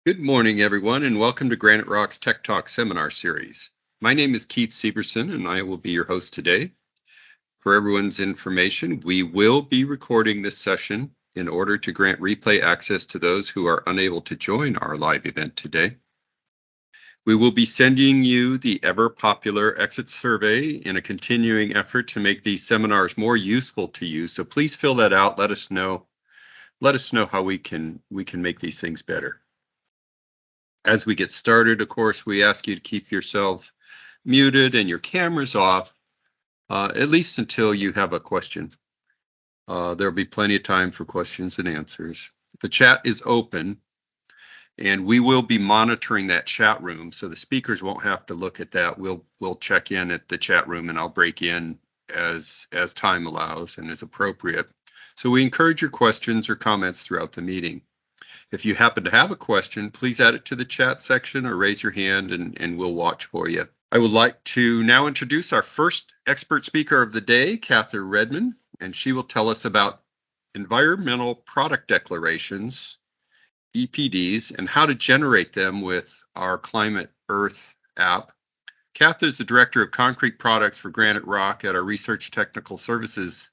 Good morning, everyone, and welcome to Graniterock's Tech Talk seminar series. My name is Keith Severson, and I will be your host today. For everyone's information, we will be recording this session in order to grant replay access to those who are unable to join our live event today. We will be sending you the ever-popular exit survey in a continuing effort to make these seminars more useful to you. So please fill that out. Let us know how we can make these things better. As we get started, of course, we ask you to keep yourselves muted and your cameras off, at least until you have a question. There'll be plenty of time for questions and answers. The chat is open, and we will be monitoring that chat room, so the speakers won't have to look at that. We'll check in at the chat room, and I'll break in as time allows and as appropriate. So we encourage your questions or comments throughout the meeting. If you happen to have a question, please add it to the chat section or raise your hand and we'll watch for you. I would like to now introduce our first expert speaker of the day, Katha Redmon, and she will tell us about environmental product declarations, EPDs, and how to generate them with our Climate Earth app. Katha is the Director of Concrete Products for Graniterock at our Research Technical Services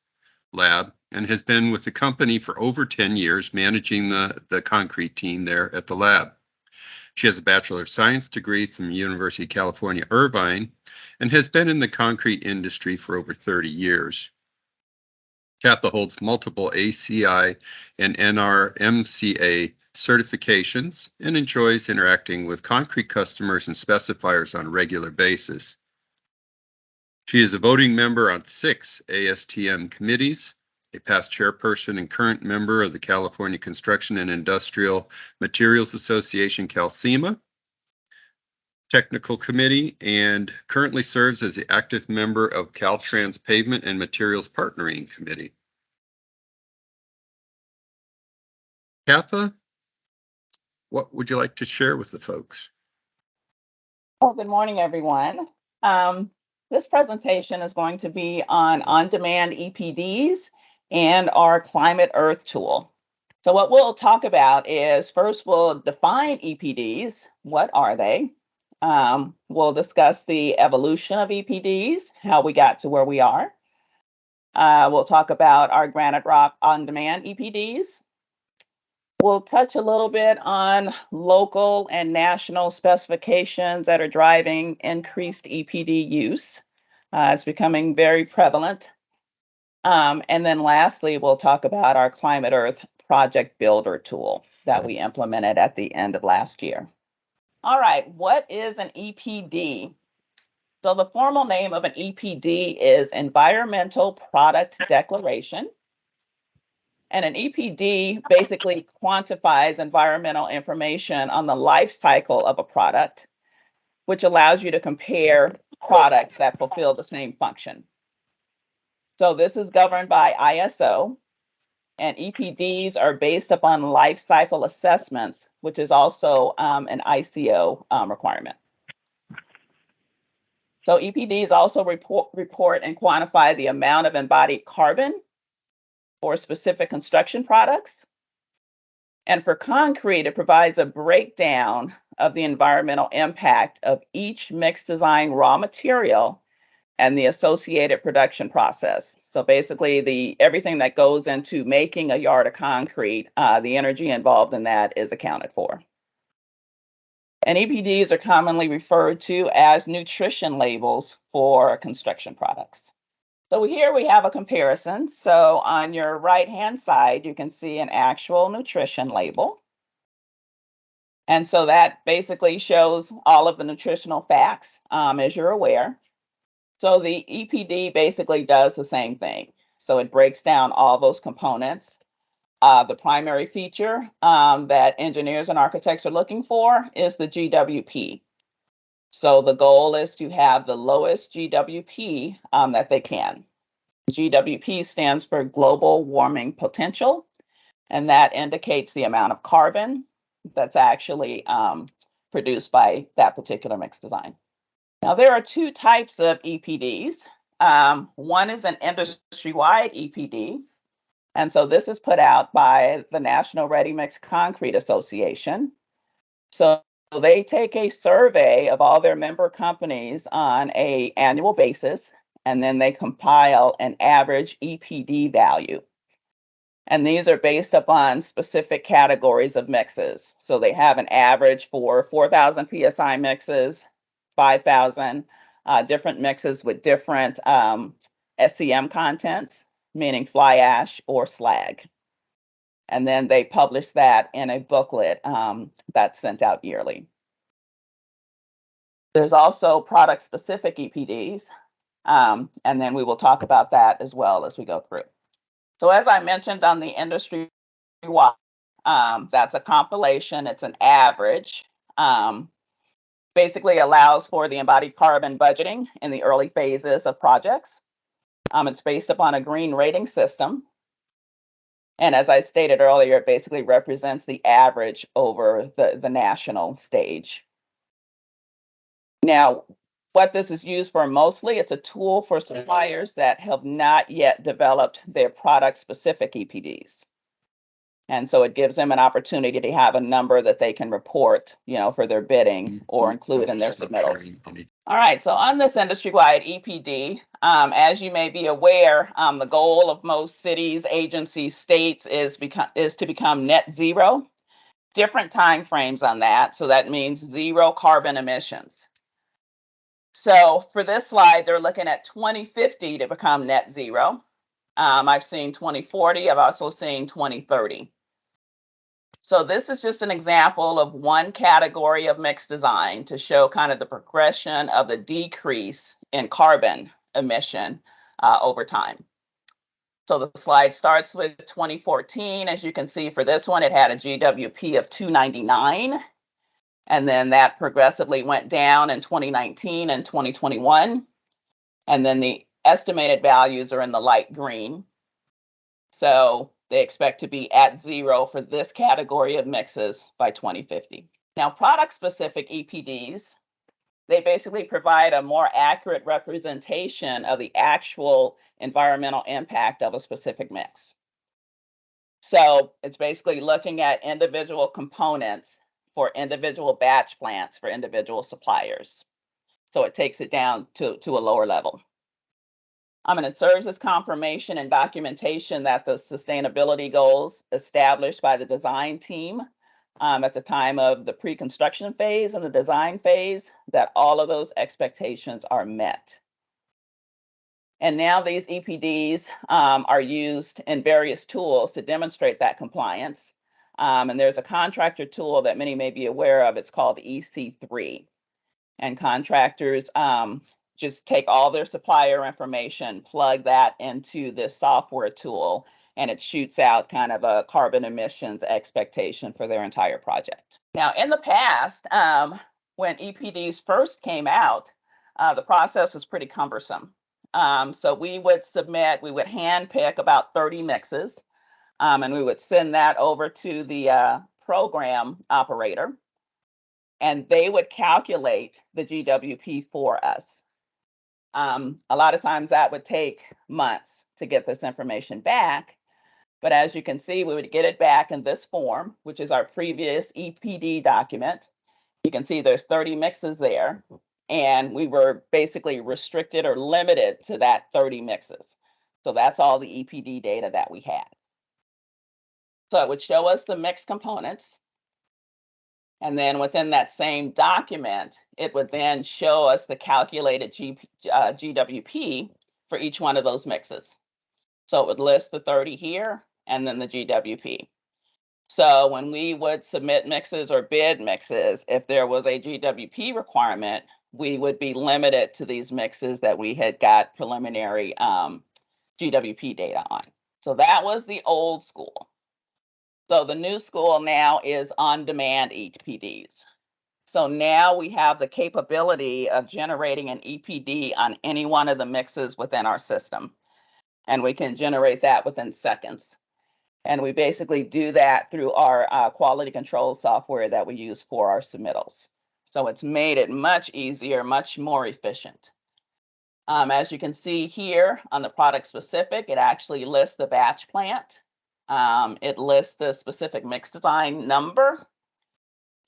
Lab and has been with the company for over 10 years, managing the concrete team there at the lab. She has a Bachelor of Science degree from the University of California Irvine and has been in the concrete industry for over 30 years. Katha holds multiple ACI and NRMCA certifications and enjoys interacting with concrete customers and specifiers on a regular basis. She is a voting member on 6 ASTM committees, a past chairperson and current member of the California Construction and Industrial Materials Association, CalCIMA, Technical Committee, and currently serves as the active member of Caltrans Pavement and Materials Partnering Committee. Katha, what would you like to share with the folks? Well, good morning, everyone. This presentation is going to be on-demand EPDs and our Climate Earth tool. So what we'll talk about is, first we'll define EPDs. What are they? We'll discuss the evolution of EPDs, how we got to where we are. We'll talk about our Graniterock on-demand EPDs. We'll touch a little bit on local and national specifications that are driving increased EPD use. It's becoming very prevalent. And then lastly, we'll talk about our Climate Earth Project Builder tool that we implemented at the end of last year. All right, what is an EPD? So the formal name of an EPD is Environmental Product Declaration. And an EPD basically quantifies environmental information on the life cycle of a product, which allows you to compare products that fulfill the same function. So this is governed by ISO, and EPDs are based upon life cycle assessments, which is also an ICO requirement. So EPDs also report and quantify the amount of embodied carbon for specific construction products. And for concrete, it provides a breakdown of the environmental impact of each mixed design raw material and the associated production process. So basically, everything that goes into making a yard of concrete, the energy involved in that is accounted for. And EPDs are commonly referred to as nutrition labels for construction products. So here we have a comparison. So on your right-hand side, you can see an actual nutrition label. And so that basically shows all of the nutritional facts, as you're aware. So the EPD basically does the same thing. So it breaks down all those components. The primary feature that engineers and architects are looking for is the GWP. So the goal is to have the lowest GWP that they can. GWP stands for global warming potential, and that indicates the amount of carbon that's actually produced by that particular mixed design. Now, there are 2 types of EPDs. One is an industry-wide EPD, and so this is put out by the National Ready Mix Concrete Association. So they take a survey of all their member companies on an annual basis, and then they compile an average EPD value. And these are based upon specific categories of mixes. So they have an average for 4,000 PSI mixes, 5,000 different mixes with different SCM contents, meaning fly ash or slag. And then they publish that in a booklet that's sent out yearly. There's also product-specific EPDs, and then we will talk about that as well as we go through. So as I mentioned on the industry-wide, that's a compilation, it's an average. Basically allows for the embodied carbon budgeting in the early phases of projects. It's based upon a green rating system. And as I stated earlier, it basically represents the average over the national stage. Now, what this is used for mostly, it's a tool for suppliers that have not yet developed their product-specific EPDs. And so it gives them an opportunity to have a number that they can report, for their bidding or include in their submittals. All right, so on this industry-wide EPD, as you may be aware, the goal of most cities, agencies, states is to become net zero. Different time frames on that, so that means zero carbon emissions. So for this slide, they're looking at 2050 to become net zero. I've seen 2040, I've also seen 2030. So this is just an example of one category of mix design to show kind of the progression of the decrease in carbon emission over time. So the slide starts with 2014. As you can see for this one, it had a GWP of 299. And then that progressively went down in 2019 and 2021. And then the estimated values are in the light green. So they expect to be at zero for this category of mixes by 2050. Now, product-specific EPDs, they basically provide a more accurate representation of the actual environmental impact of a specific mix. So it's basically looking at individual components for individual batch plants for individual suppliers. So it takes it down to a lower level. And it serves as confirmation and documentation that the sustainability goals established by the design team at the time of the pre-construction phase and the design phase, that all of those expectations are met. And now these EPDs are used in various tools to demonstrate that compliance. And there's a contractor tool that many may be aware of. It's called EC3. And contractors just take all their supplier information, plug that into this software tool, and it shoots out kind of a carbon emissions expectation for their entire project. Now, in the past, when EPDs first came out, the process was pretty cumbersome. So we would hand pick about 30 mixes, and we would send that over to the program operator, and they would calculate the GWP for us. A lot of times that would take months to get this information back. But as you can see, we would get it back in this form, which is our previous EPD document. You can see there's 30 mixes there. And we were basically restricted or limited to that 30 mixes. So that's all the EPD data that we had. So it would show us the mix components. And then within that same document, it would then show us the calculated GWP for each one of those mixes. So it would list the 30 here and then the GWP. So when we would submit mixes or bid mixes, if there was a GWP requirement, we would be limited to these mixes that we had got preliminary GWP data on. So that was the old school. So the new school now is on-demand EPDs. So now we have the capability of generating an EPD on any one of the mixes within our system. And we can generate that within seconds. And we basically do that through our quality control software that we use for our submittals. So it's made it much easier, much more efficient. As you can see here on the product specific, it actually lists the batch plant. It lists the specific mix design number.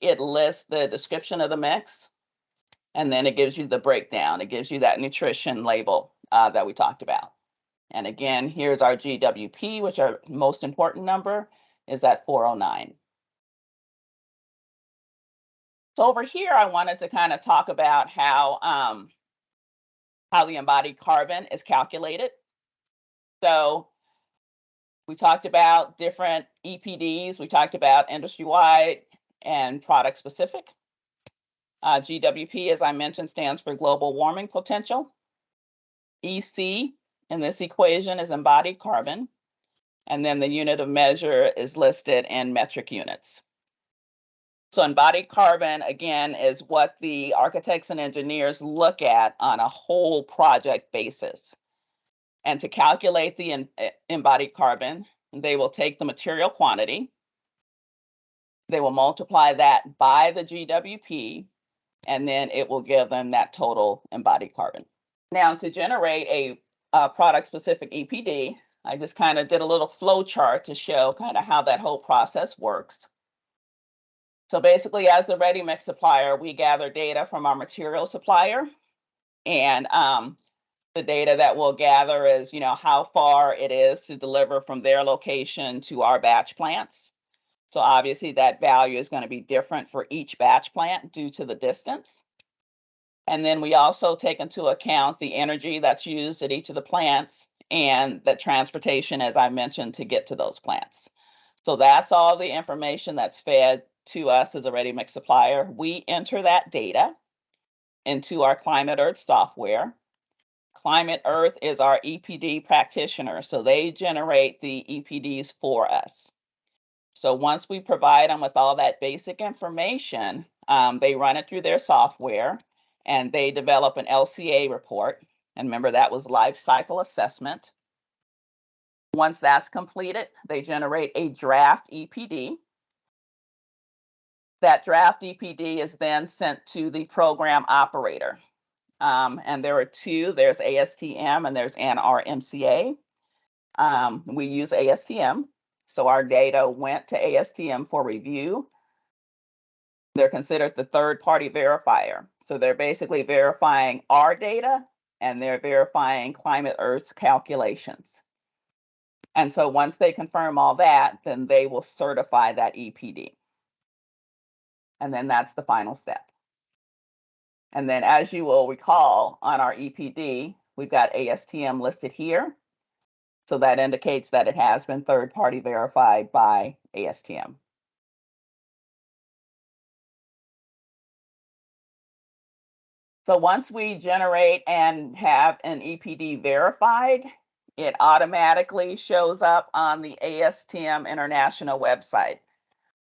it lists the description of the mix, and then it gives you the breakdown. It gives you that nutrition label that we talked about. And again, here's our GWP, which our most important number is at 409. So over here, I wanted to kind of talk about how the embodied carbon is calculated. So we talked about different EPDs. We talked about industry-wide and product-specific. GWP, as I mentioned, stands for global warming potential. EC in this equation is embodied carbon. And then the unit of measure is listed in metric units. So embodied carbon, again, is what the architects and engineers look at on a whole project basis. And to calculate the embodied carbon, they will take the material quantity, they will multiply that by the GWP, and then it will give them that total embodied carbon. Now, to generate a product-specific EPD, I just kind of did a little flow chart to show kind of how that whole process works. So basically, as the ready mix supplier, we gather data from our material supplier, and the data that we'll gather is, how far it is to deliver from their location to our batch plants. So obviously that value is going to be different for each batch plant due to the distance. And then we also take into account the energy that's used at each of the plants and the transportation, as I mentioned, to get to those plants. So that's all the information that's fed to us as a ready mix supplier. We enter that data into our Climate Earth software. Climate Earth is our EPD practitioner, so they generate the EPDs for us. So once we provide them with all that basic information, they run it through their software and they develop an LCA report. And remember, that was life cycle assessment. Once that's completed, they generate a draft EPD. That draft EPD is then sent to the program operator. And there are two, there's ASTM and there's NRMCA. We use ASTM. So our data went to ASTM for review. They're considered the third-party verifier. So they're basically verifying our data and they're verifying Climate Earth's calculations. And so once they confirm all that, then they will certify that EPD. And then that's the final step. And then as you will recall on our EPD, we've got ASTM listed here. So that indicates that it has been third-party verified by ASTM. So once we generate and have an EPD verified, it automatically shows up on the ASTM International website.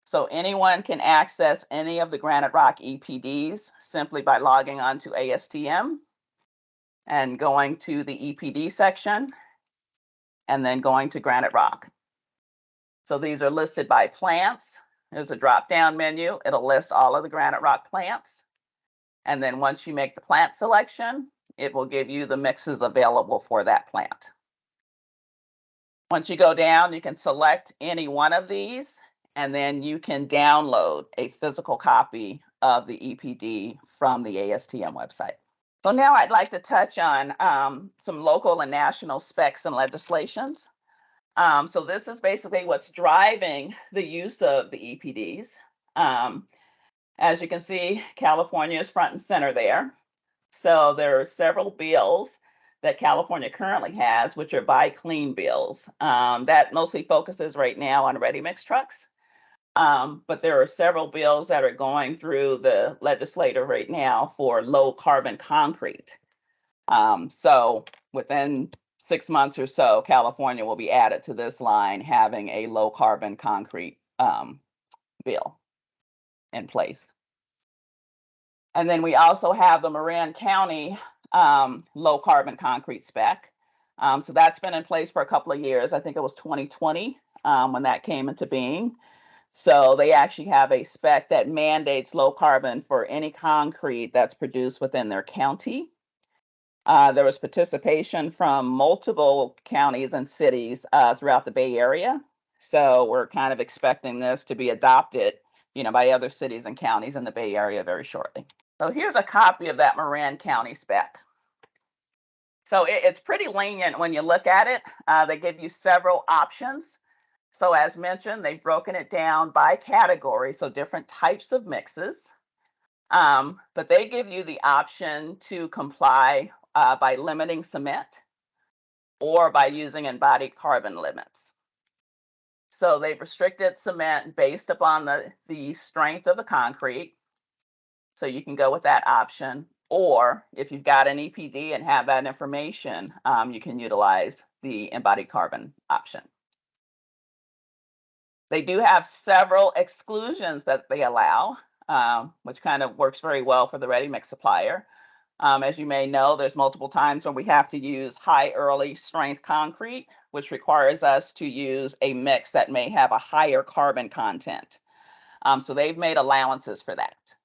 So anyone can access any of the Graniterock EPDs simply by logging on to ASTM and going to the EPD section and then going to Graniterock. So these are listed by plants. There's a drop-down menu. It'll list all of the Graniterock plants. And then once you make the plant selection, it will give you the mixes available for that plant. Once you go down, you can select any one of these, and then you can download a physical copy of the EPD from the ASTM website. So now I'd like to touch on some local and national specs and legislations. So this is basically what's driving the use of the EPDs. As you can see, California is front and center there. So there are several bills that California currently has, which are buy clean bills. That mostly focuses right now on ready mix trucks. But there are several bills that are going through the legislature right now for low carbon concrete. So within 6 months or so, California will be added to this line having a low carbon concrete bill in place. And then we also have the Marin County low carbon concrete spec. So that's been in place for a couple of years. I think it was 2020 when that came into being. So they actually have a spec that mandates low carbon for any concrete that's produced within their county. There was participation from multiple counties and cities throughout the Bay Area. So we're kind of expecting this to be adopted by other cities and counties in the Bay Area very shortly. So here's a copy of that Marin County spec. So it's pretty lenient when you look at it. They give you several options. So as mentioned, they've broken it down by category, so different types of mixes. But they give you the option to comply by limiting cement or by using embodied carbon limits. So they've restricted cement based upon the strength of the concrete. So you can go with that option. Or if you've got an EPD and have that information, you can utilize the embodied carbon option. They do have several exclusions that they allow, which kind of works very well for the ready mix supplier. As you may know, there's multiple times when we have to use high early strength concrete, which requires us to use a mix that may have a higher carbon content. So they've made allowances for that.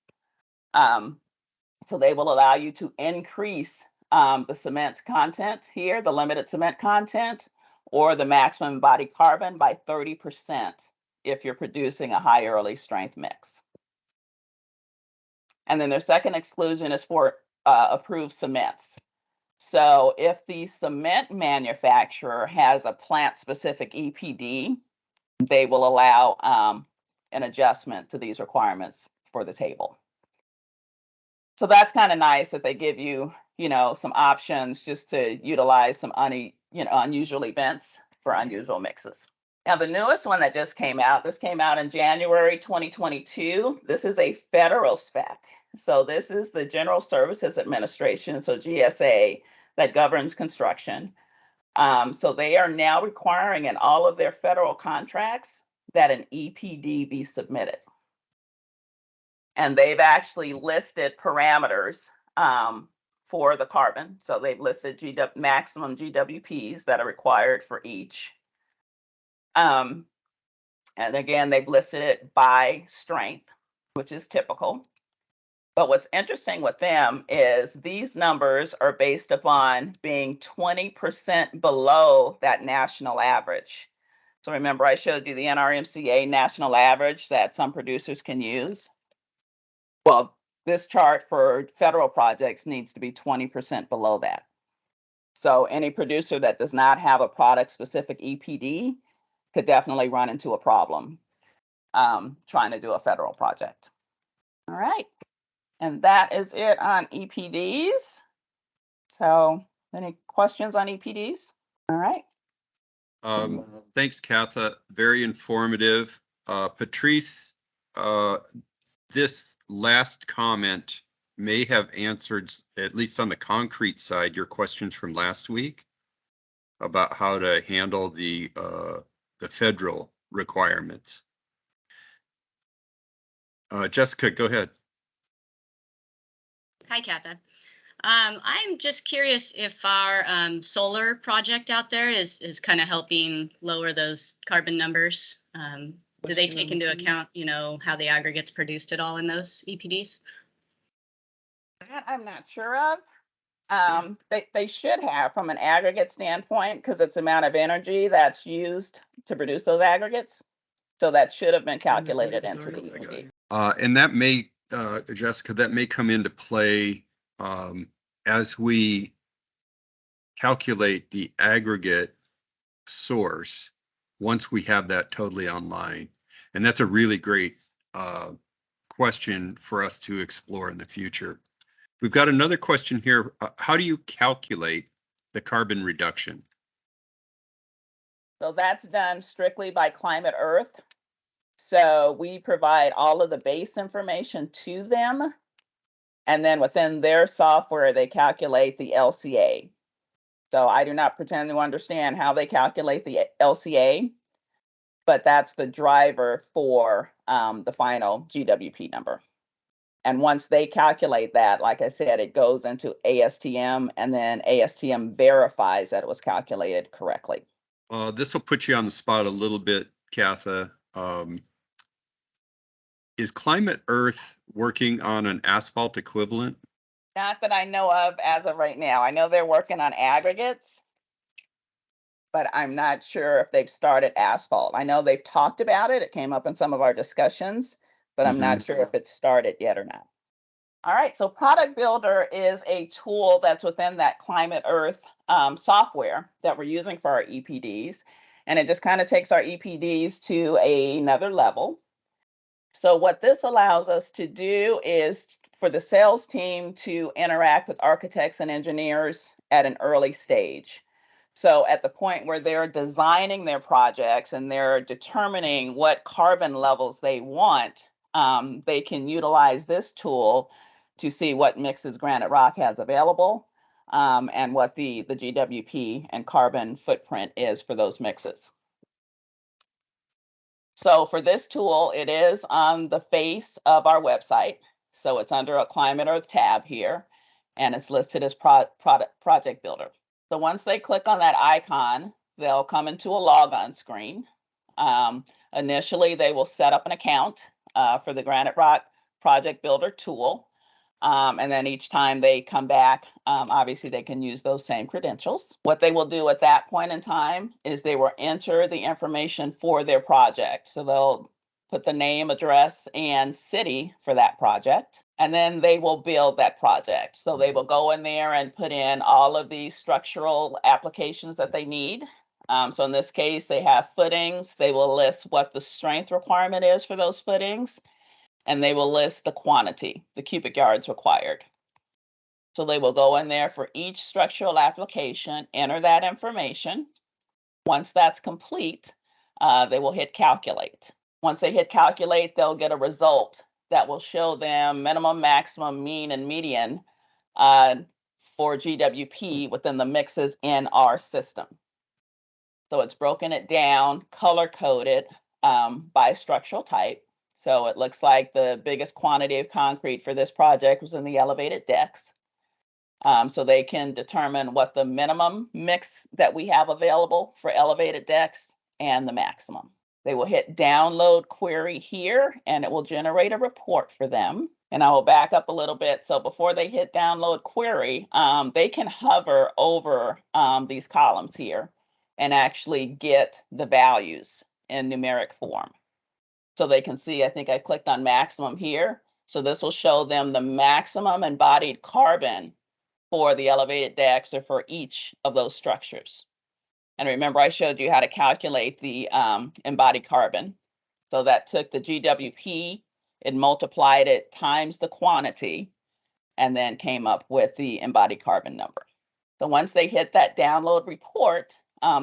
So they will allow you to increase the cement content here, the limited cement content, or the maximum embodied carbon by 30% if you're producing a high early strength mix. And then their second exclusion is for approved cements. So if the cement manufacturer has a plant-specific EPD, they will allow an adjustment to these requirements for the table. So that's kind of nice that they give you, some options just to utilize some unusual events for unusual mixes. Now, the newest one that just came out, this came out in January 2022. This is a federal spec. So this is the General Services Administration, so GSA, that governs construction. So they are now requiring in all of their federal contracts that an EPD be submitted. And they've actually listed parameters for the carbon. So they've listed maximum GWPs that are required for each. And again, they've listed it by strength, which is typical. But what's interesting with them is these numbers are based upon being 20% below that national average. So remember, I showed you the NRMCA national average that some producers can use. Well, this chart for federal projects needs to be 20% below that. So any producer that does not have a product-specific EPD could definitely run into a problem trying to do a federal project. All right. And that is it on EPDs. So any questions on EPDs? All right. Thanks, Katha. Very informative. Patrice, this last comment may have answered, at least on the concrete side, your questions from last week about how to handle the federal requirements. Jessica, go ahead. Hi, Katha. I'm just curious if our solar project out there is kind of helping lower those carbon numbers. Do they take into account, how the aggregate's produced at all in those EPDs? That I'm not sure of. They should have from an aggregate standpoint because it's the amount of energy that's used to produce those aggregates. So that should have been calculated into the EPD. And that may, Jessica, that may come into play as we calculate the aggregate source once we have that totally online. And that's a really great question for us to explore in the future. We've got another question here. How do you calculate the carbon reduction? So that's done strictly by Climate Earth. So we provide all of the base information to them. And then within their software, they calculate the LCA. So I do not pretend to understand how they calculate the LCA, but that's the driver for the final GWP number. And once they calculate that, like I said, it goes into ASTM, and then ASTM verifies that it was calculated correctly. This will put you on the spot a little bit, Katha. Is Climate Earth working on an asphalt equivalent? Not that I know of as of right now. I know they're working on aggregates, but I'm not sure if they've started asphalt. I know they've talked about it. It came up in some of our discussions, but I'm not sure if it's started yet or not. All right, so Product Builder is a tool that's within that Climate Earth software that we're using for our EPDs. And it just kind of takes our EPDs to another level. So what this allows us to do is for the sales team to interact with architects and engineers at an early stage. So at the point where they're designing their projects and they're determining what carbon levels they want, they can utilize this tool to see what mixes Graniterock has available, and what the GWP and carbon footprint is for those mixes. So for this tool, it is on the face of our website. So it's under a Climate Earth tab here, and it's listed as Project Builder. So once they click on that icon, they'll come into a logon screen. Initially, they will set up an account for the Graniterock Project Builder tool. And then each time they come back, obviously they can use those same credentials. What they will do at that point in time is they will enter the information for their project. So they'll put the name, address, and city for that project, and then they will build that project. So they will go in there and put in all of the structural applications that they need. So in this case, they have footings. They will list what the strength requirement is for those footings, and they will list the quantity, the cubic yards required. So they will go in there for each structural application, enter that information. Once that's complete, they will hit calculate. Once they hit calculate, they'll get a result that will show them minimum, maximum, mean, and median for GWP within the mixes in our system. So it's broken it down, color-coded by structural type. So it looks like the biggest quantity of concrete for this project was in the elevated decks. So they can determine what the minimum mix that we have available for elevated decks and the maximum. They will hit download query here, and it will generate a report for them. And I will back up a little bit. So before they hit download query, they can hover over these columns here and actually get the values in numeric form. So they can see, I think I clicked on maximum here. So this will show them the maximum embodied carbon for the elevated decks or for each of those structures. And remember, I showed you how to calculate the embodied carbon. So that took the GWP, it multiplied it times the quantity, and then came up with the embodied carbon number. So once they hit that download report,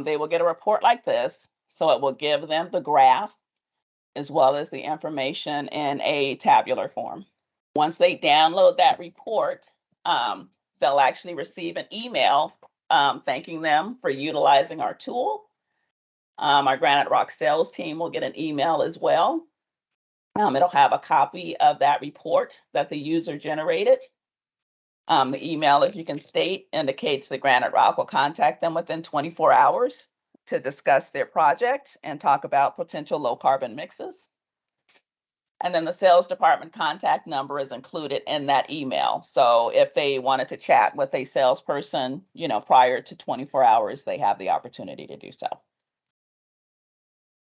they will get a report like this. So it will give them the graph as well as the information in a tabular form. Once they download that report, they'll actually receive an email thanking them for utilizing our tool. Our Graniterock sales team will get an email as well. It'll have a copy of that report that the user generated. The email, if you can state, indicates that Graniterock will contact them within 24 hours to discuss their project and talk about potential low carbon mixes. And then the sales department contact number is included in that email. So if they wanted to chat with a salesperson, prior to 24 hours, they have the opportunity to do so.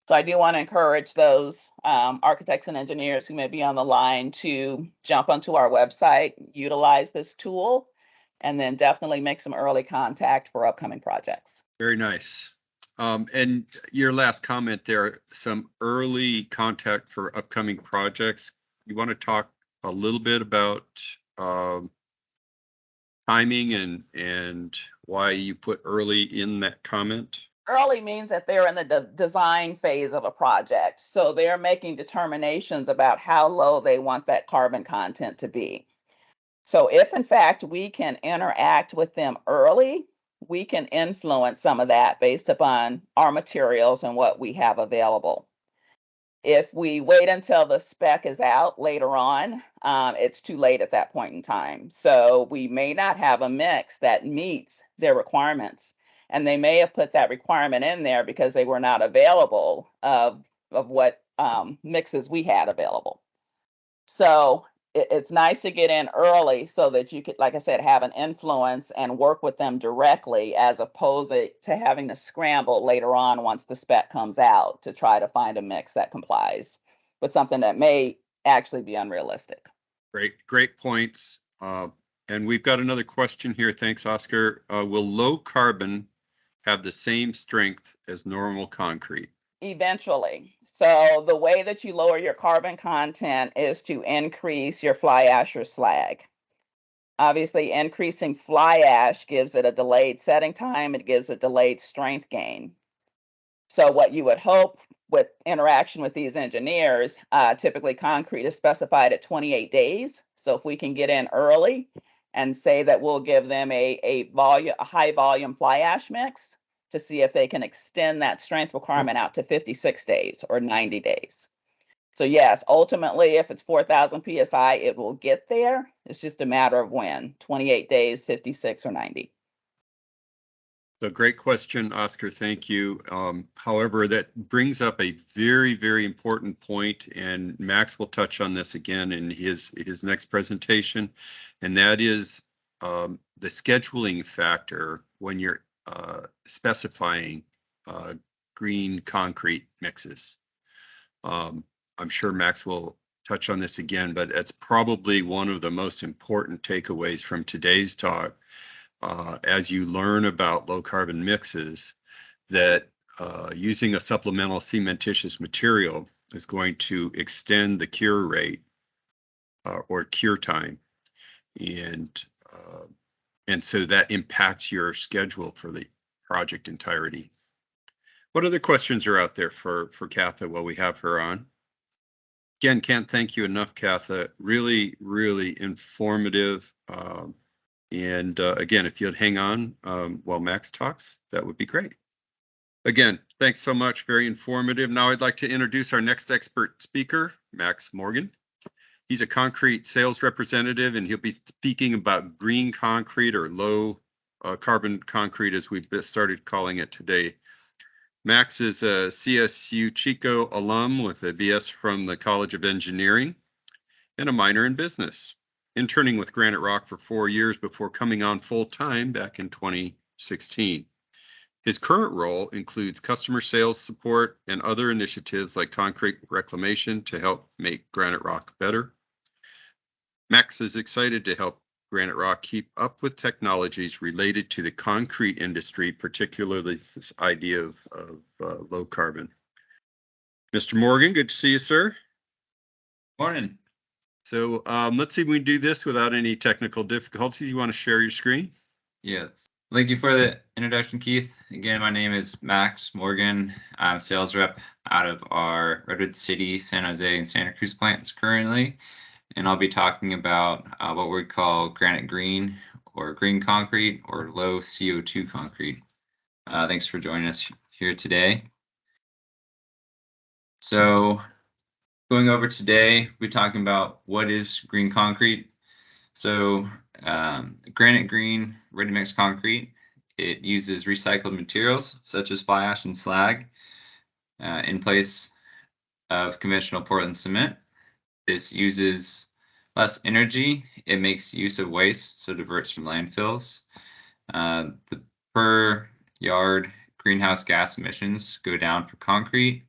So I do want to encourage those architects and engineers who may be on the line to jump onto our website, utilize this tool, and then definitely make some early contact for upcoming projects. Very nice. And your last comment there, some early contact for upcoming projects. You want to talk a little bit about timing and why you put early in that comment? Early means that they're in the design phase of a project. So they're making determinations about how low they want that carbon content to be. So if in fact we can interact with them early, we can influence some of that based upon our materials and what we have available. If we wait until the spec is out later on, it's too late at that point in time. So we may not have a mix that meets their requirements. And they may have put that requirement in there because they were not available of what mixes we had available. So it's nice to get in early so that you could, like I said, have an influence and work with them directly as opposed to having to scramble later on once the spec comes out to try to find a mix that complies with something that may actually be unrealistic. Great points. And we've got another question here. Thanks, Oscar. Will low carbon have the same strength as normal concrete? Eventually. So the way that you lower your carbon content is to increase your fly ash or slag. Obviously, increasing fly ash gives it a delayed setting time. It gives a delayed strength gain. So what you would hope with interaction with these engineers, typically concrete is specified at 28 days. So if we can get in early and say that we'll give them a high volume fly ash mix to see if they can extend that strength requirement out to 56 days or 90 days. So yes, ultimately, if it's 4,000 PSI, it will get there. It's just a matter of when, 28 days, 56 or 90. So great question, Oscar. Thank you. However, that brings up a very important point, and Max will touch on this again in his next presentation, and that is the scheduling factor when you're specifying green concrete mixes. I'm sure Max will touch on this again, but it's probably one of the most important takeaways from today's talk. As you learn about low carbon mixes, that using a supplemental cementitious material is going to extend the cure rate or cure time, and so that impacts your schedule for the project entirety. What other questions are out there for Katha while we have her on? Again, can't thank you enough, Katha. Really informative. And again, if you'd hang on while Max talks, that would be great. Again, thanks so much. Very informative. Now I'd like to introduce our next expert speaker, Max Morgan. He's a concrete sales representative, and he'll be speaking about green concrete or low carbon concrete, as we've started calling it today. Max is a CSU Chico alum with a BS from the College of Engineering and a minor in business, interning with Graniterock for 4 years before coming on full-time back in 2016. His current role includes customer sales support and other initiatives like concrete reclamation to help make Graniterock better. Max is excited to help Graniterock keep up with technologies related to the concrete industry, particularly this idea of low carbon. Mr. Morgan, good to see you, sir. Morning. So let's see if we can do this without any technical difficulties. You want to share your screen? Yes. Thank you for the introduction, Keith. Again, my name is Max Morgan. I'm sales rep out of our Redwood City, San Jose, and Santa Cruz plants currently. And I'll be talking about what we call granite green or green concrete or low CO2 concrete. Thanks for joining us here today. So going over today, we're talking about what is green concrete. So granite green ready-mix concrete, it uses recycled materials such as fly ash and slag in place of conventional Portland cement. This uses less energy. It makes use of waste, so diverts from landfills. The per yard greenhouse gas emissions go down for concrete.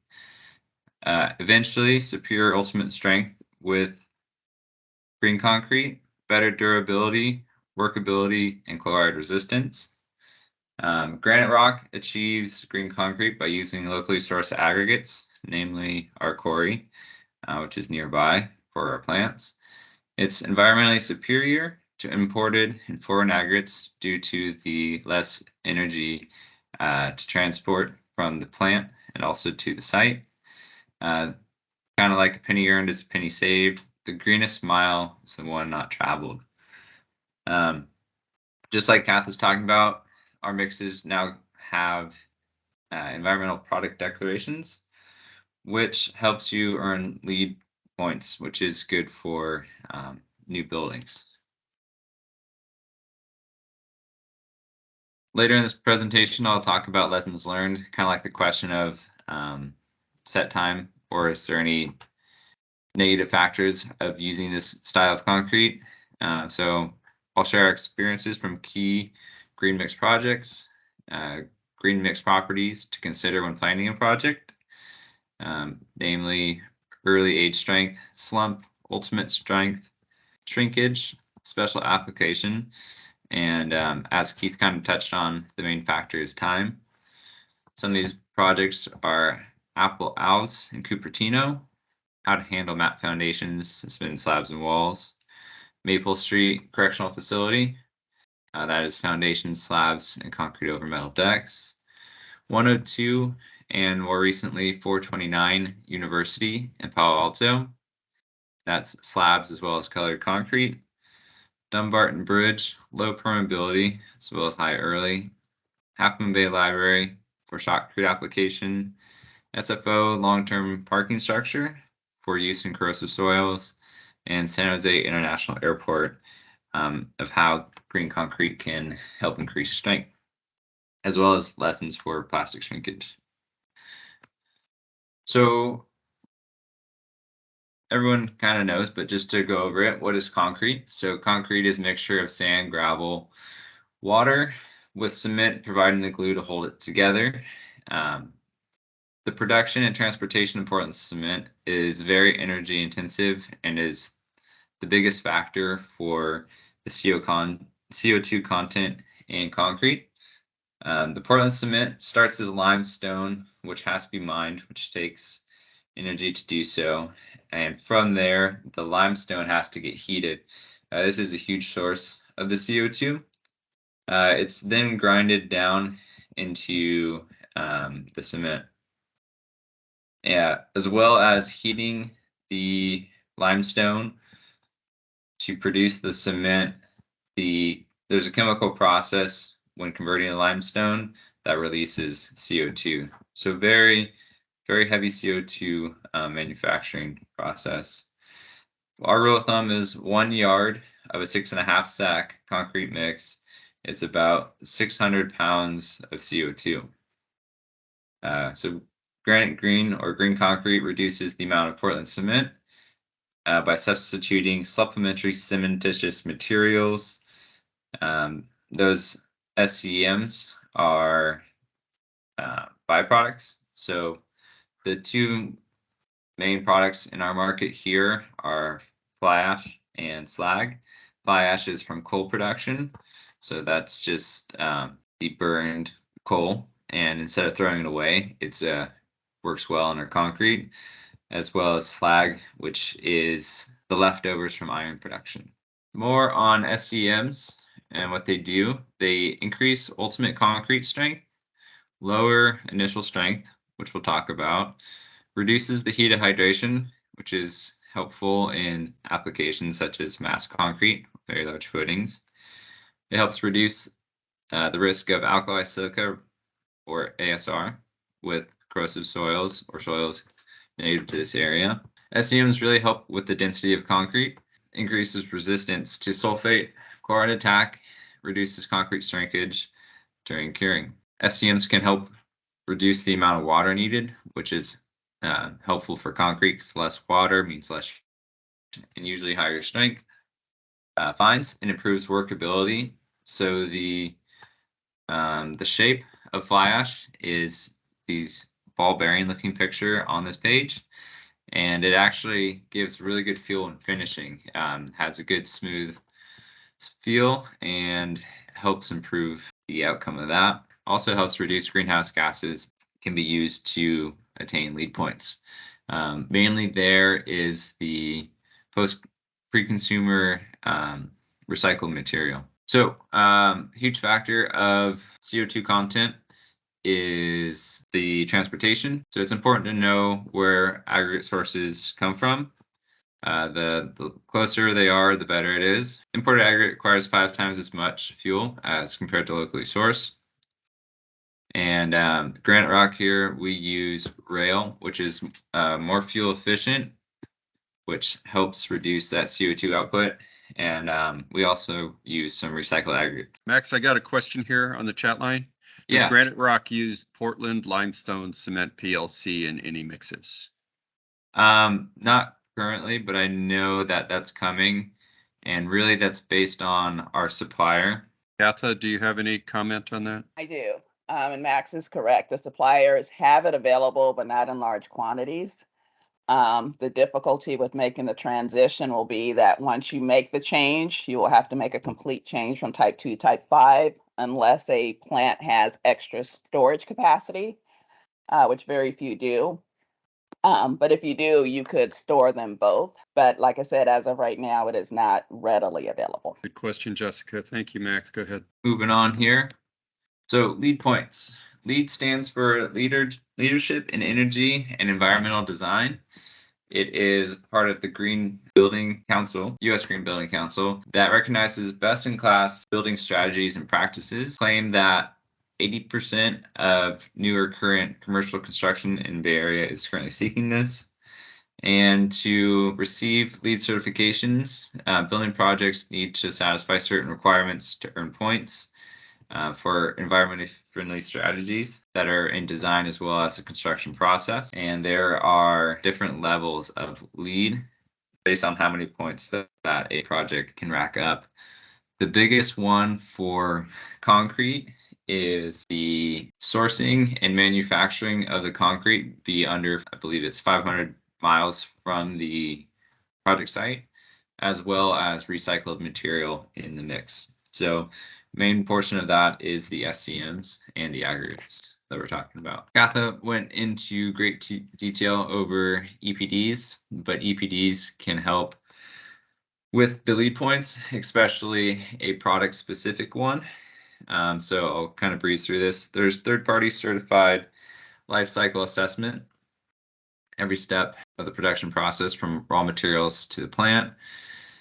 Eventually, superior ultimate strength with green concrete, better durability, workability, and chloride resistance. Graniterock achieves green concrete by using locally sourced aggregates, namely our quarry, which is nearby for our plants. It's environmentally superior to imported and foreign aggregates due to the less energy to transport from the plant and also to the site. Kind of like a penny earned is a penny saved. The greenest mile is the one not traveled. Just like Katha is talking about, our mixes now have environmental product declarations, which helps you earn LEED points, which is good for new buildings. Later in this presentation, I'll talk about lessons learned, kind of like the question of set time, or is there any negative factors of using this style of concrete. So I'll share our experiences from key green mix projects, green mix properties to consider when planning a project, namely early age strength, slump, ultimate strength, shrinkage, special application, and as Keith kind of touched on, the main factor is time. Some of these projects are Apple Alves in Cupertino, how to handle mat foundations, suspended slabs and walls, Maple Street Correctional Facility, that is foundations, slabs, and concrete over metal decks. 102 and more recently 429 University in Palo Alto. That's slabs as well as colored concrete. Dumbarton Bridge, low permeability as well as high early. Half Moon Bay Library for shotcrete application. SFO long-term parking structure for use in corrosive soils. And San Jose International Airport of how green concrete can help increase strength, as well as lessons for plastic shrinkage. So everyone kind of knows, but just to go over it, what is concrete? So concrete is a mixture of sand, gravel, water, with cement providing the glue to hold it together. The production and transportation of Portland cement is very energy intensive and is the biggest factor for the CO2 content in concrete. The Portland cement starts as limestone, which has to be mined, which takes energy to do so. And from there, the limestone has to get heated. This is a huge source of the CO2. It's then grinded down into the cement. Yeah, as well as heating the limestone to produce the cement. There's a chemical process when converting the limestone that releases CO2. So very, very heavy CO2 manufacturing process. Our rule of thumb is 1 yard of a 6.5 sack concrete mix. It's about 600 pounds of CO2. So granite green or green concrete reduces the amount of Portland cement by substituting supplementary cementitious materials. Those SCMs are byproducts. So the two main products in our market here are fly ash and slag. Fly ash is from coal production. So that's just the burned coal. And instead of throwing it away, it works well in our concrete, as well as slag, which is the leftovers from iron production. More on SCMs and what they do. They increase ultimate concrete strength, lower initial strength, which we'll talk about, reduces the heat of hydration, which is helpful in applications such as mass concrete, very large footings. It helps reduce the risk of alkali silica or ASR with corrosive soils or soils native to this area. SCMs really help with the density of concrete, increases resistance to sulfate, chloride attack, reduces concrete shrinkage during curing. SCMs can help reduce the amount of water needed, which is helpful for concrete because less water means less and usually higher strength. Fines and improves workability. So the shape of fly ash is these ball bearing looking picture on this page, and it actually gives really good feel and finishing. Has a good smooth feel and helps improve the outcome of that. Also helps reduce greenhouse gases. Can be used to attain lead points. Mainly there is the pre-consumer recycled material. So huge factor of CO2 content is the transportation. So it's important to know where aggregate sources come from. The closer they are, the better it is. Imported aggregate requires 5 times as much fuel as compared to locally sourced. And Graniterock here, we use rail, which is more fuel efficient, which helps reduce that CO2 output. And we also use some recycled aggregates. Max, I got a question here on the chat line. Does Graniterock use Portland limestone cement PLC in any mixes? Not currently, but I know that that's coming. And really that's based on our supplier. Katha, do you have any comment on that? I do. And Max is correct. The suppliers have it available, but not in large quantities. The difficulty with making the transition will be that once you make the change, you will have to make a complete change from type 2 to type 5 unless a plant has extra storage capacity, which very few do. But if you do, you could store them both. But like I said, as of right now, it is not readily available. Good question, Jessica. Thank you, Max. Go ahead. Moving on here. So lead points. LEED stands for Leadership in Energy and Environmental Design. It is part of the Green Building Council, U.S. Green Building Council, that recognizes best-in-class building strategies and practices, claim that 80% of new or current commercial construction in Bay Area is currently seeking this. And to receive LEED certifications, building projects need to satisfy certain requirements to earn points for environmentally friendly strategies that are in design as well as the construction process. And there are different levels of LEED based on how many points that a project can rack up. The biggest one for concrete is the sourcing and manufacturing of the concrete be under, I believe it's 500 miles from the project site, as well as recycled material in the mix. So main portion of that is the SCMs and the aggregates that we're talking about. Katha went into great detail over EPDs, but EPDs can help with the LEED points, especially a product specific one. So I'll kind of breeze through this. There's third-party certified life cycle assessment every step of the production process from raw materials to the plant.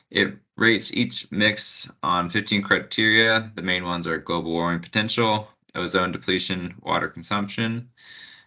It rates each mix on 15 criteria. The main ones are global warming potential, ozone depletion, water consumption.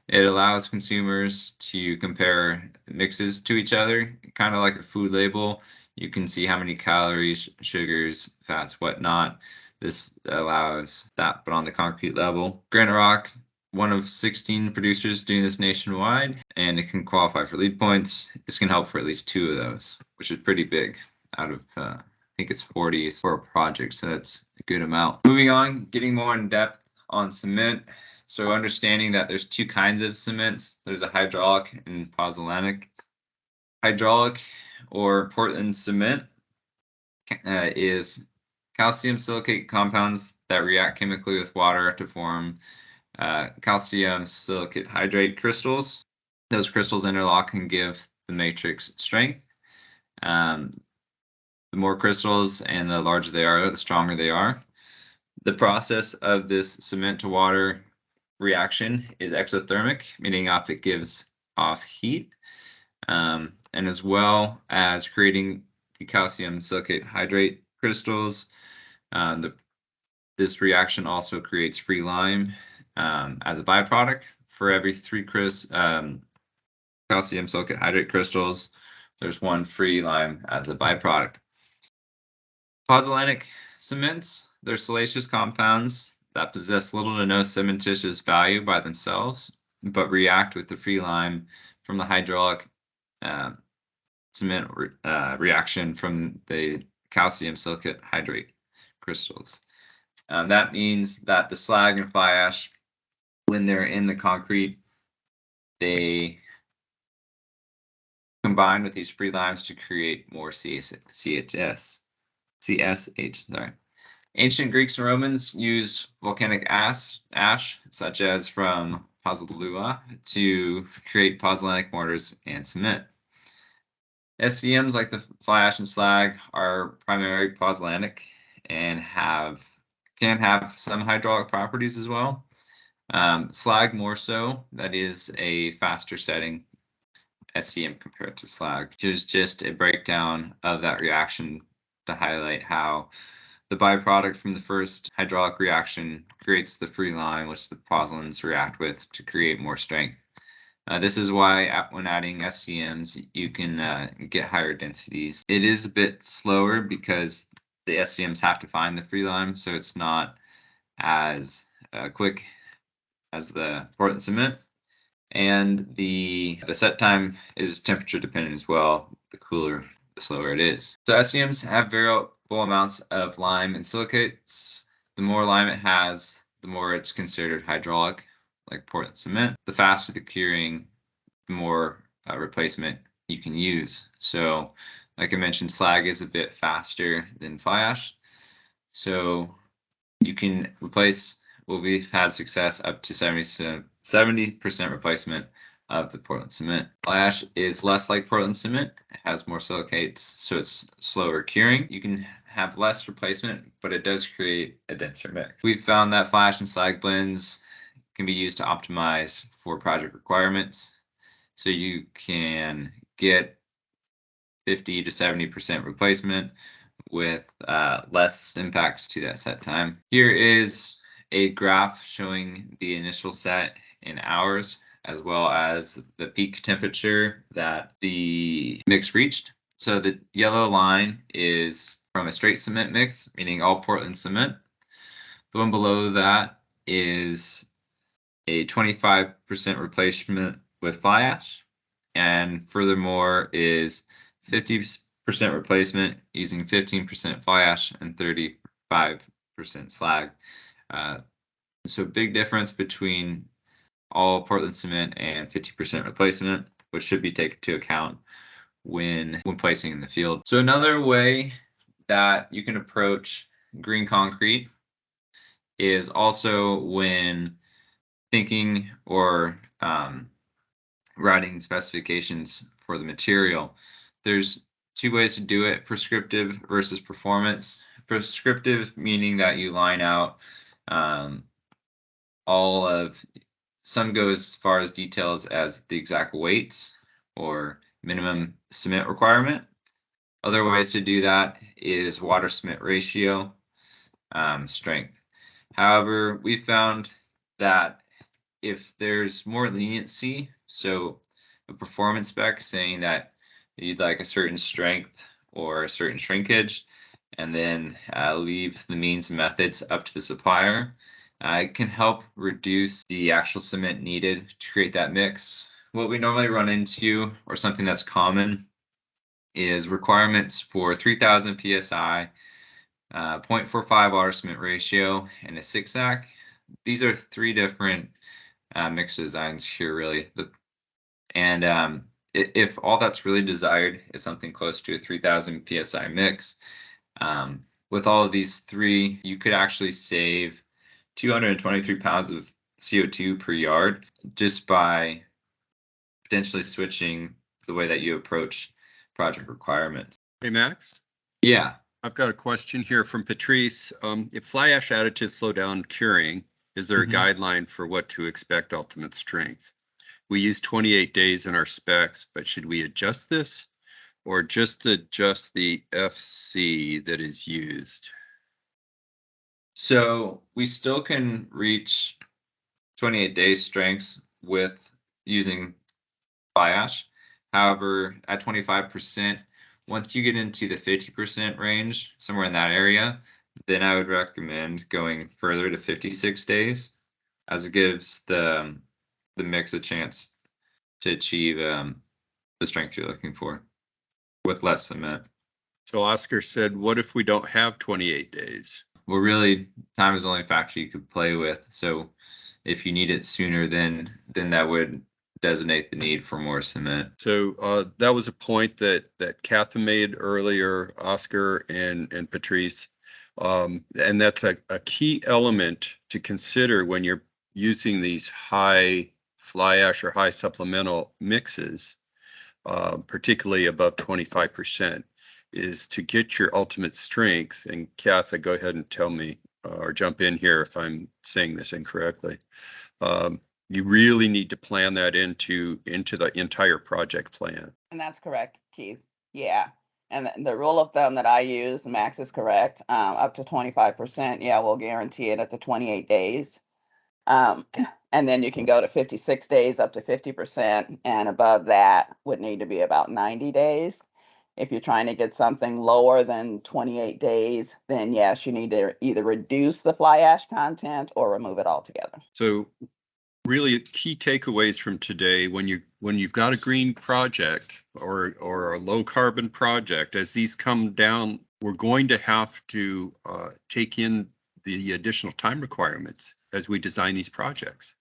It allows consumers to compare mixes to each other, kind of like a food label. You can see how many calories, sugars, fats, whatnot. This allows that, but on the concrete level. Graniterock, one of 16 producers doing this nationwide, and it can qualify for LEED points. This can help for at least 2 of those, which is pretty big out of, I think it's 40 for a project, so that's a good amount. Moving on, getting more in depth on cement. So understanding that there's 2 kinds of cements. There's a hydraulic and pozzolanic. Hydraulic or Portland cement is calcium silicate compounds that react chemically with water to form calcium silicate hydrate crystals. Those crystals interlock and give the matrix strength. The more crystals and the larger they are, the stronger they are. The process of this cement to water reaction is exothermic, meaning it gives off heat, and as well as creating the calcium silicate hydrate crystals. This reaction also creates free lime as a byproduct. For every 3 calcium silicate hydrate crystals, there's 1 free lime as a byproduct. Pozzolanic cements, they're siliceous compounds that possess little to no cementitious value by themselves, but react with the free lime from the hydraulic cement reaction from the calcium silicate hydrate crystals. That means that the slag and fly ash, when they're in the concrete, they combine with these free limes to create more CSH. Sorry. Ancient Greeks and Romans used volcanic ash, such as from Pozzolana, to create pozzolanic mortars and cement. SCMs like the fly ash and slag are primarily pozzolanic and can have some hydraulic properties as well. Slag more so. That is a faster setting SCM compared to slag, which is just a breakdown of that reaction to highlight how the byproduct from the first hydraulic reaction creates the free lime, which the pozzolans react with to create more strength. This is why when adding SCMs, you can get higher densities. It is a bit slower because the SCMs have to find the free lime, so it's not as quick as the Portland cement. And the set time is temperature dependent as well. The cooler, the slower it is. So SCMs have variable amounts of lime and silicates. The more lime it has, the more it's considered hydraulic, like Portland cement. The faster the curing, the more replacement you can use. So like I mentioned, slag is a bit faster than fly ash. So you can replace, well, we've had success up to 70% replacement of the Portland cement. Fly ash is less like Portland cement. It has more silicates, so it's slower curing. You can have less replacement, but it does create a denser mix. We've found that fly ash and slag blends can be used to optimize for project requirements. So you can get 50 to 70% replacement with less impacts to that set time. Here is a graph showing the initial set in hours, as well as the peak temperature that the mix reached. So the yellow line is from a straight cement mix, meaning all Portland cement. The one below that is a 25% replacement with fly ash, and furthermore is 50% replacement using 15% fly ash and 35% slag. So big difference between all Portland cement and 50% replacement, which should be taken into account when placing in the field. So another way that you can approach green concrete is also when thinking or writing specifications for the material. There's two ways to do it: prescriptive versus performance. Prescriptive meaning that you line out all of, some go as far as details as the exact weights or minimum cement requirement. Other ways to do that is water cement ratio, strength. However, we found that if there's more leniency, so a performance spec saying that you'd like a certain strength or a certain shrinkage, and then leave the means and methods up to the supplier, it can help reduce the actual cement needed to create that mix. What we normally run into, or something that's common, is requirements for 3000 psi, 0.45 water cement ratio, and a 6-ACK. These are three different mix designs here, really. And if all that's really desired is something close to a 3000 psi mix, with all of these three, you could actually save 223 pounds of CO2 per yard just by potentially switching the way that you approach project requirements. Hey, Max? Yeah. I've got a question here from Patrice. If fly ash additives slow down curing, is there a guideline for what to expect ultimate strength? We use 28 days in our specs, but should we adjust this or just adjust the FC that is used? So we still can reach 28 days strengths with using fly ash. However, at 25%, once you get into the 50% range, somewhere in that area, then I would recommend going further to 56 days, as it gives the mix a chance to achieve the strength you're looking for with less cement. So Oscar said, what if we don't have 28 days? Well, really, time is the only factor you could play with. So if you need it sooner, then that would designate the need for more cement. So that was a point that Katha made earlier, Oscar and Patrice. And that's a key element to consider when you're using these high fly ash or high supplemental mixes, particularly above 25%, is to get your ultimate strength. And Katha, go ahead and tell me or jump in here if I'm saying this incorrectly. You really need to plan that into the entire project plan. And that's correct, Keith. Yeah. And the rule of thumb that I use, Max is correct, up to 25%. Yeah, we'll guarantee it at the 28 days. And then you can go to 56 days up to 50%. And above that would need to be about 90 days. If you're trying to get something lower than 28 days, then yes, you need to either reduce the fly ash content or remove it altogether. So really key takeaways from today, when you've got a green project or a low carbon project, as these come down, we're going to have to take in the additional time requirements as we design these projects.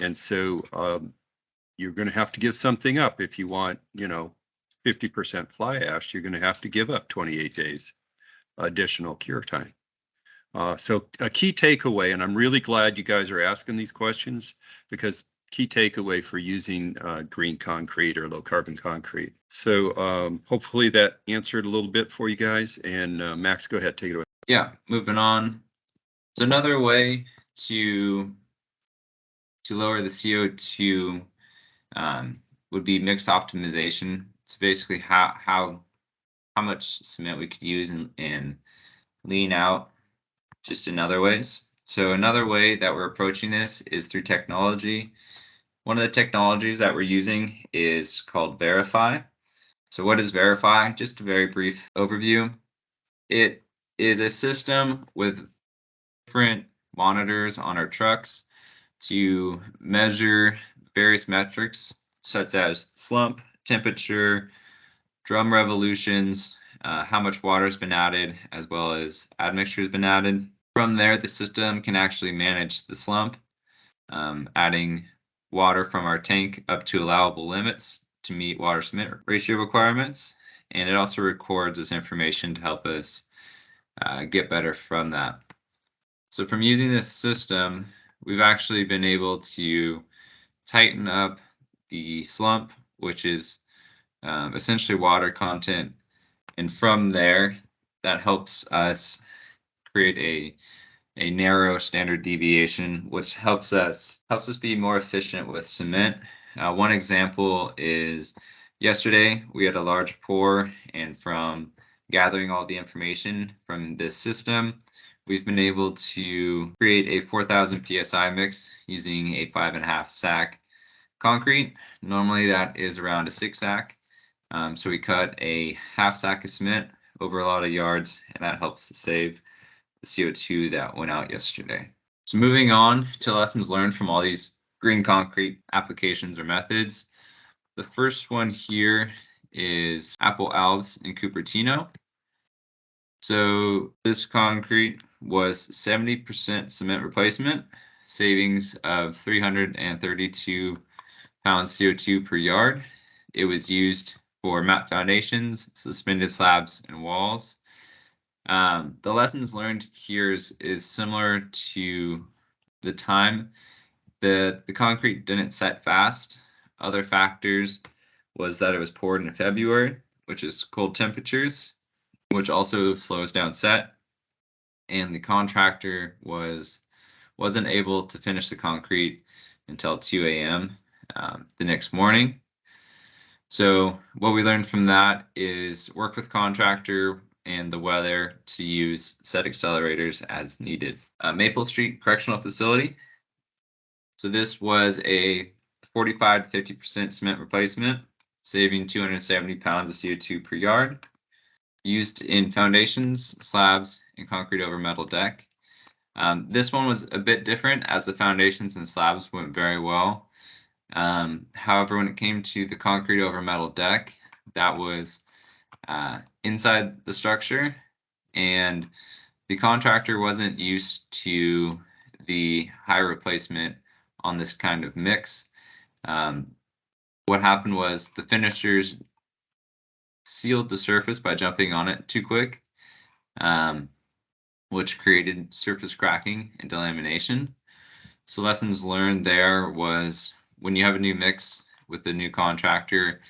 And so you're going to have to give something up if you want, 50% fly ash, you're going to have to give up 28 days additional cure time. So a key takeaway, and I'm really glad you guys are asking these questions, because key takeaway for using green concrete or low carbon concrete. So hopefully that answered a little bit for you guys. And Max, go ahead, take it away. Yeah, moving on. So another way to lower the CO2 would be mix optimization. It's basically how much cement we could use and lean out just in other ways. So another way that we're approaching this is through technology. One of the technologies that we're using is called Verify. So what is Verify? Just a very brief overview. It is a system with different monitors on our trucks to measure various metrics such as slump, temperature, drum revolutions, how much water has been added, as well as admixture has been added. From there, the system can actually manage the slump, adding water from our tank up to allowable limits to meet water cement ratio requirements. And it also records this information to help us get better from that. So from using this system, we've actually been able to tighten up the slump, which is essentially water content. And from there, that helps us create a narrow standard deviation, which helps us be more efficient with cement. One example is yesterday we had a large pour, and from gathering all the information from this system, we've been able to create a 4,000 psi mix using a 5.5 sack concrete. Normally that is around a 6 sack. So we cut a half sack of cement over a lot of yards, and that helps to save the CO2 that went out yesterday. So moving on to lessons learned from all these green concrete applications or methods. The first one here is Apple Alves in Cupertino. So this concrete was 70% cement replacement, savings of 332 pounds CO2 per yard. It was used for mat foundations, suspended slabs, and walls. The lessons learned here is similar to the time. The concrete didn't set fast. Other factors was that it was poured in February, which is cold temperatures, which also slows down set. And the contractor wasn't able to finish the concrete until 2 a.m. The next morning. So what we learned from that is work with contractor and the weather to use set accelerators as needed. Maple Street Correctional Facility. So this was a 45 to 50% cement replacement, saving 270 pounds of CO2 per yard. Used in foundations, slabs, and concrete over metal deck. This one was a bit different as the foundations and slabs went very well. However, when it came to the concrete over metal deck, that was inside the structure, and the contractor wasn't used to the high replacement on this kind of mix. What happened was the finishers sealed the surface by jumping on it too quick, which created surface cracking and delamination. So lessons learned there was when you have a new mix with the new contractor,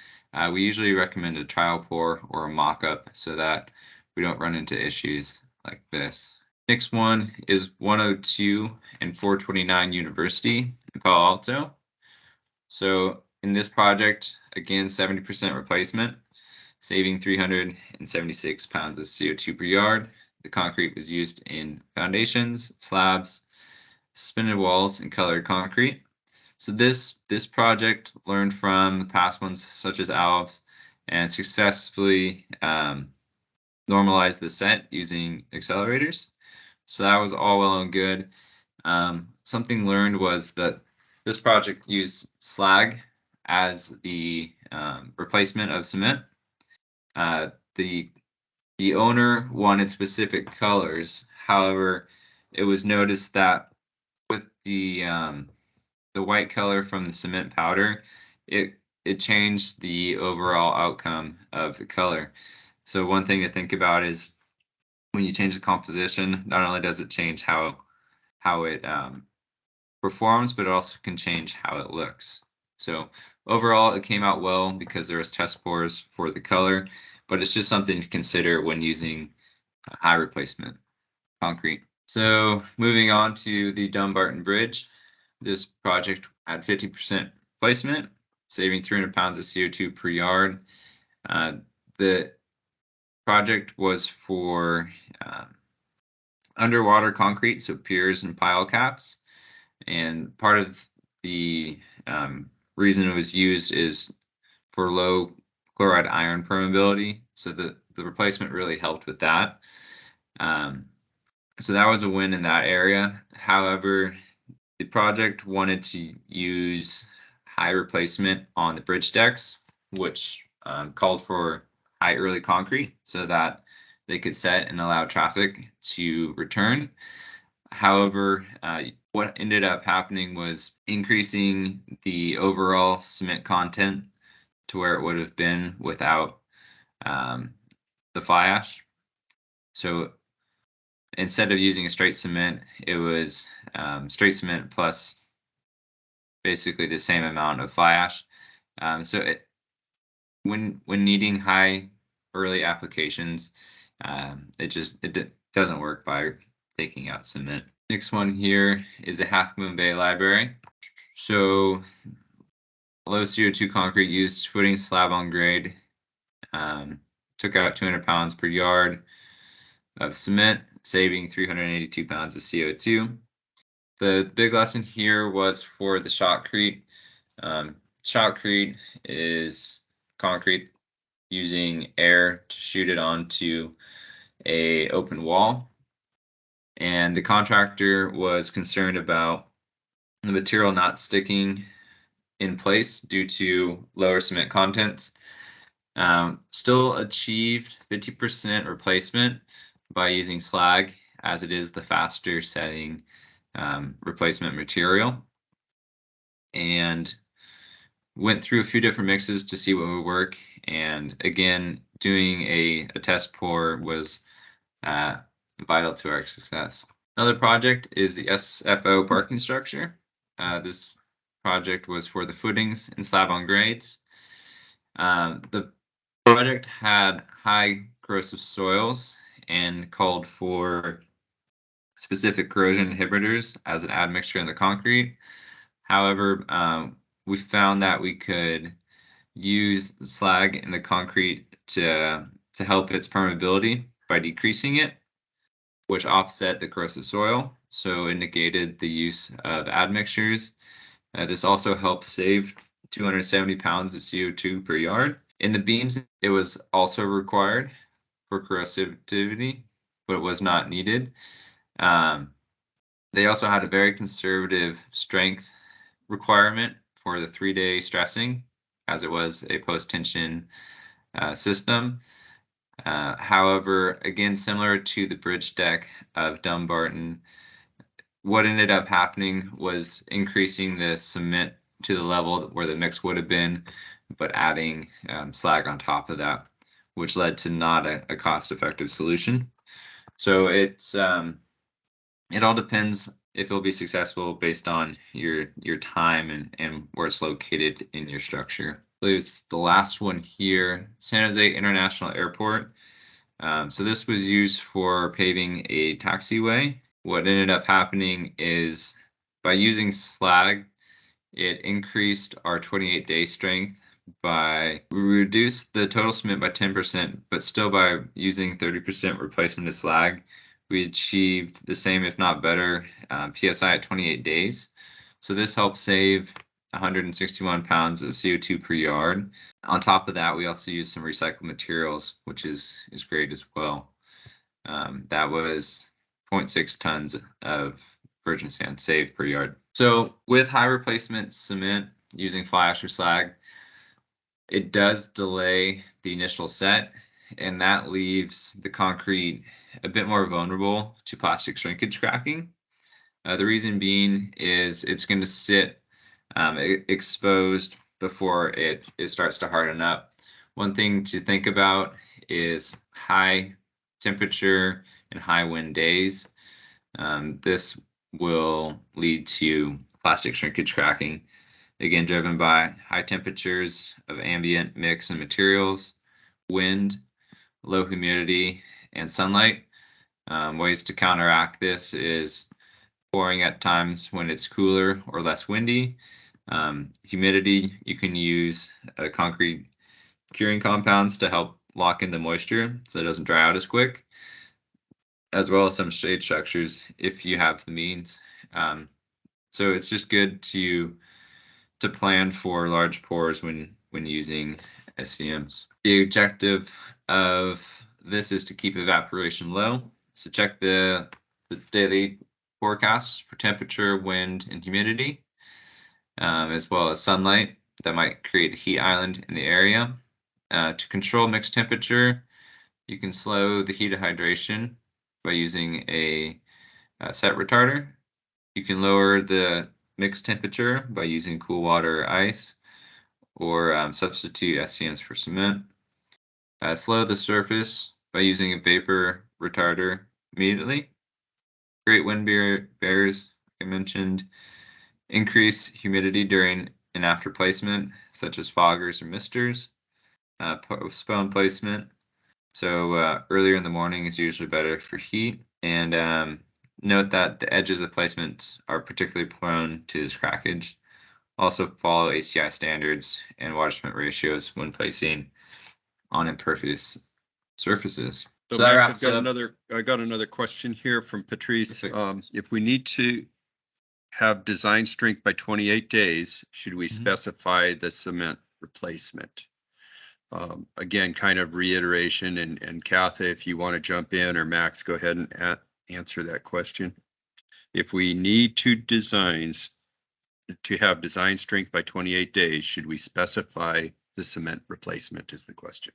we usually recommend a trial pour or a mock-up so that we don't run into issues like this. Next one is 102 and 429 University in Palo Alto. So in this project, again, 70% replacement, saving 376 pounds of CO2 per yard. The concrete was used in foundations, slabs, suspended walls, and colored concrete. So this project learned from the past ones such as Alves and successfully normalized the set using accelerators. So that was all well and good. Something learned was that this project used slag as the replacement of cement. The owner wanted specific colors. However, it was noticed that with the white color from the cement powder, it it changed the overall outcome of the color. So one thing to think about is when you change the composition, not only does it change how it performs, but it also can change how it looks. So overall, it came out well because there was test pours for the color, but it's just something to consider when using high replacement concrete. So moving on to the Dumbarton Bridge, this project had 50% replacement, saving 300 pounds of CO2 per yard. The project was for underwater concrete, so piers and pile caps. And part of the reason it was used is for low chloride iron permeability. So the replacement really helped with that. So that was a win in that area. However, the project wanted to use high replacement on the bridge decks, which called for high early concrete so that they could set and allow traffic to return. However, what ended up happening was increasing the overall cement content to where it would have been without the fly ash. So instead of using a straight cement, it was straight cement plus basically the same amount of fly ash. So when needing high early applications, it doesn't work by taking out cement. Next one here is the Half Moon Bay Library. So low CO2 concrete used footing slab on grade, took out 200 pounds per yard of cement, saving 382 pounds of CO2. The big lesson here was for the shotcrete. Shotcrete is concrete using air to shoot it onto a open wall. And the contractor was concerned about the material not sticking in place due to lower cement contents. Still achieved 50% replacement by using slag, as it is the faster setting replacement material, and went through a few different mixes to see what would work. And again, doing a test pour was vital to our success. Another project is the SFO parking structure. This project was for the footings and slab on grades. The project had high corrosive soils and called for specific corrosion inhibitors as an admixture in the concrete. However, we found that we could use the slag in the concrete to help its permeability by decreasing it, which offset the corrosive soil. So it negated the use of admixtures. This also helped save 270 pounds of CO2 per yard. In the beams, it was also required for corrosivity, but it was not needed. They also had a very conservative strength requirement for the 3-day stressing, as it was a post-tension system. However, again, similar to the bridge deck of Dumbarton, what ended up happening was increasing the cement to the level where the mix would have been, but adding slag on top of that, which led to not a cost-effective solution. So it's it all depends if it'll be successful based on your time and where it's located in your structure. I believe it's the last one here, San Jose International Airport. So this was used for paving a taxiway. What ended up happening is by using slag, it increased our 28-day strength we reduced the total cement by 10%, but still by using 30% replacement of slag, we achieved the same, if not better, PSI at 28 days. So this helped save 161 pounds of CO2 per yard. On top of that, we also used some recycled materials, which is great as well. That was 0.6 tons of virgin sand saved per yard. So with high replacement cement using fly ash or slag, it does delay the initial set, and that leaves the concrete a bit more vulnerable to plastic shrinkage cracking. The reason being is it's going to sit exposed before it starts to harden up. One thing to think about is high temperature and high wind days. This will lead to plastic shrinkage cracking, again driven by high temperatures of ambient mix and materials, wind, low humidity, and sunlight. Ways to counteract this is pouring at times when it's cooler or less windy. Humidity, you can use concrete curing compounds to help lock in the moisture so it doesn't dry out as quick, as well as some shade structures if you have the means. So it's just good to plan for large pours when using SCMs. The objective of this is to keep evaporation low. So check the daily forecasts for temperature, wind, and humidity, as well as sunlight that might create a heat island in the area. To control mixed temperature, you can slow the heat of hydration by using a set retarder. You can lower the mixed temperature by using cool water or ice, or substitute SCMs for cement. Slow the surface by using a vapor retarder immediately. Great wind barriers, like I mentioned. Increase humidity during and after placement, such as foggers or misters. Postpone placement. So earlier in the morning is usually better for heat. And note that the edges of placement are particularly prone to this crackage. Also follow ACI standards and water cement ratios when placing on impervious surfaces. So that Max, wraps I got another question here from Patrice. If we need to have design strength by 28 days, should we specify the cement replacement? Again, kind of reiteration, and Katha, if you want to jump in, or Max, go ahead and answer that question. If we need to have design strength by 28 days, should we specify the cement replacement is the question.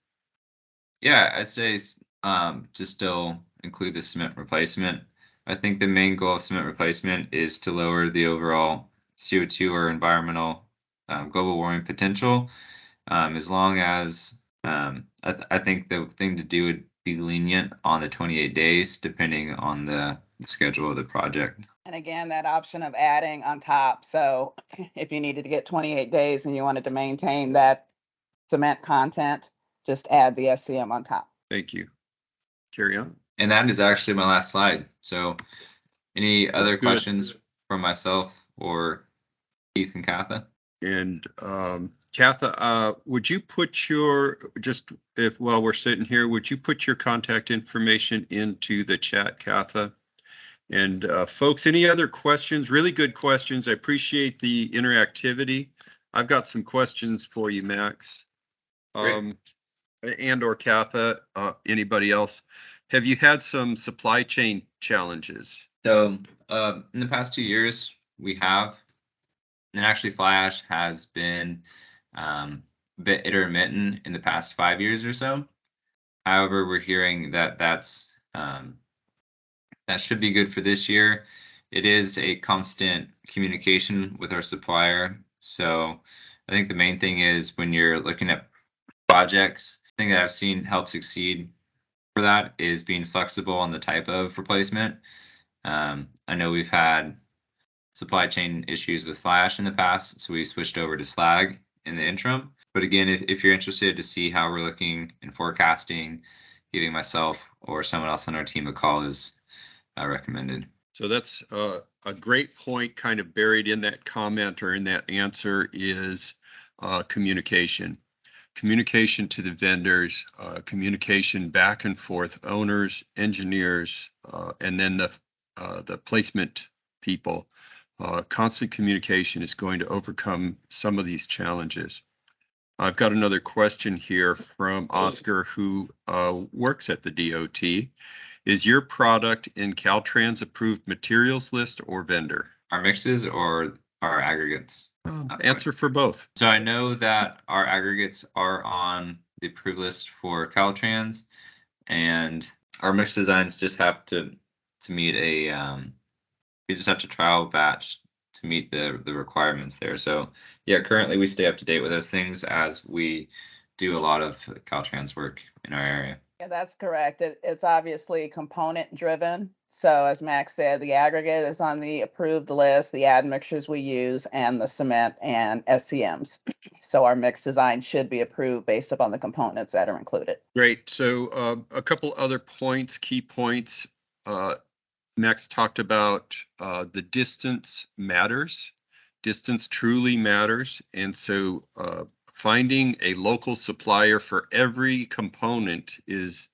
Yeah, I'd say to still include the cement replacement. I think the main goal of cement replacement is to lower the overall CO2 or environmental global warming potential. As long as I think the thing to do would be lenient on the 28 days, depending on the schedule of the project. And again, that option of adding on top. So if you needed to get 28 days and you wanted to maintain that cement content, just add the SCM on top. Thank you. Carry on. And that is actually my last slide. So any other questions from myself or Keith and Katha? And Katha, would you put your, while we're sitting here, would you put your contact information into the chat, Katha? And folks, any other questions? Really good questions. I appreciate the interactivity. I've got some questions for you, Max. And or Katha, anybody else? Have you had some supply chain challenges? So in the past 2 years, we have, and actually fly ash has been a bit intermittent in the past 5 years or so. However, we're hearing that that should be good for this year. It is a constant communication with our supplier. So I think the main thing is when you're looking at projects, the thing that I've seen help succeed for that is being flexible on the type of replacement. I know we've had supply chain issues with fly ash in the past, so we switched over to slag in the interim. But again, if you're interested to see how we're looking and forecasting, giving myself or someone else on our team a call is recommended. So that's a great point kind of buried in that comment or in that answer is communication. Communication to the vendors, communication back and forth, owners, engineers, and then the placement people. Constant communication is going to overcome some of these challenges. I've got another question here from Oscar, who works at the DOT. Is your product in Caltrans approved materials list or vendor? Our mixes or our aggregates? Answer for both. So I know that our aggregates are on the approved list for Caltrans, and our mix designs just have to meet a we just have to trial batch to meet the requirements there. So yeah, currently we stay up to date with those things as we do a lot of Caltrans work in our area. Yeah, that's correct. It's obviously component driven. So as Max said, the aggregate is on the approved list, the admixtures we use, and the cement and SCMs. So our mix design should be approved based upon the components that are included. Great. So a couple other points, key points. Max talked about the distance matters. Distance truly matters. And so finding a local supplier for every component is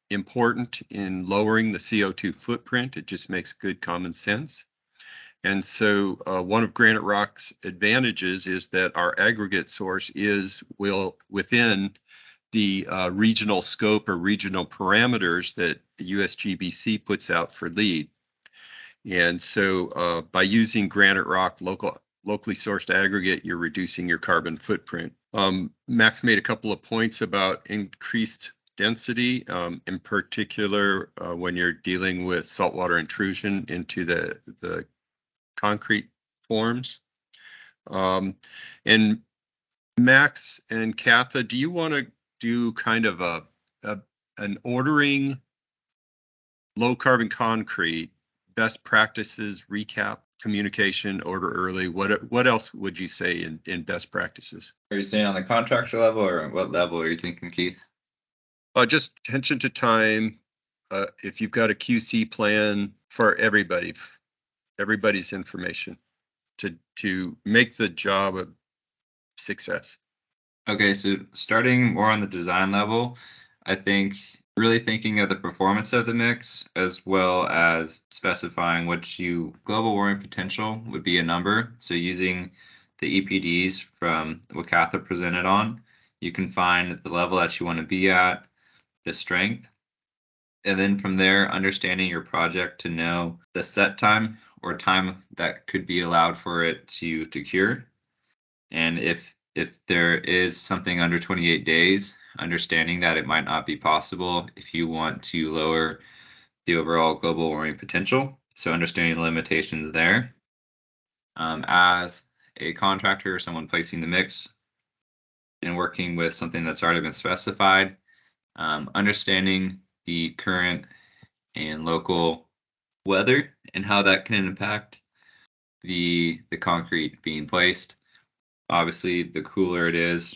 important in lowering the CO2 footprint. It just makes good common sense. And so one of Graniterock's advantages is that our aggregate source is within the regional scope or regional parameters that the USGBC puts out for LEED. And so by using Graniterock locally sourced aggregate, you're reducing your carbon footprint. Max made a couple of points about increased density, in particular when you're dealing with saltwater intrusion into the concrete forms. And Max and Katha, do you want to do kind of an ordering low carbon concrete best practices recap, communication, order early? What else would you say in best practices? Are you saying on the contractor level, or what level are you thinking, Keith? Just attention to time. If you've got a QC plan for everybody's information to make the job a success. Okay, so starting more on the design level, I think really thinking of the performance of the mix as well as specifying global warming potential would be a number. So using the EPDs from what Katha presented on, you can find the level that you want to be at, the strength, and then from there, understanding your project to know the set time or time that could be allowed for it to cure. And if there is something under 28 days, understanding that it might not be possible if you want to lower the overall global warming potential. So understanding the limitations there. As a contractor or someone placing the mix and working with something that's already been specified, understanding the current and local weather and how that can impact the concrete being placed. Obviously, the cooler it is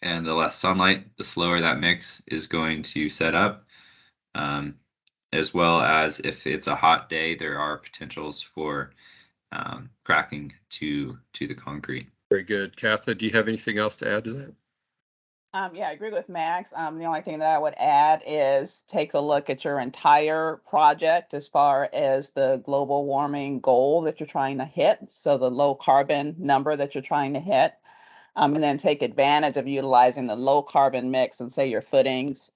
and the less sunlight, the slower that mix is going to set up. As well as if it's a hot day, there are potentials for cracking to the concrete. Very good. Katha, do you have anything else to add to that? Yeah, I agree with Max. The only thing that I would add is take a look at your entire project as far as the global warming goal that you're trying to hit. So the low carbon number that you're trying to hit. And then take advantage of utilizing the low carbon mix and say your footings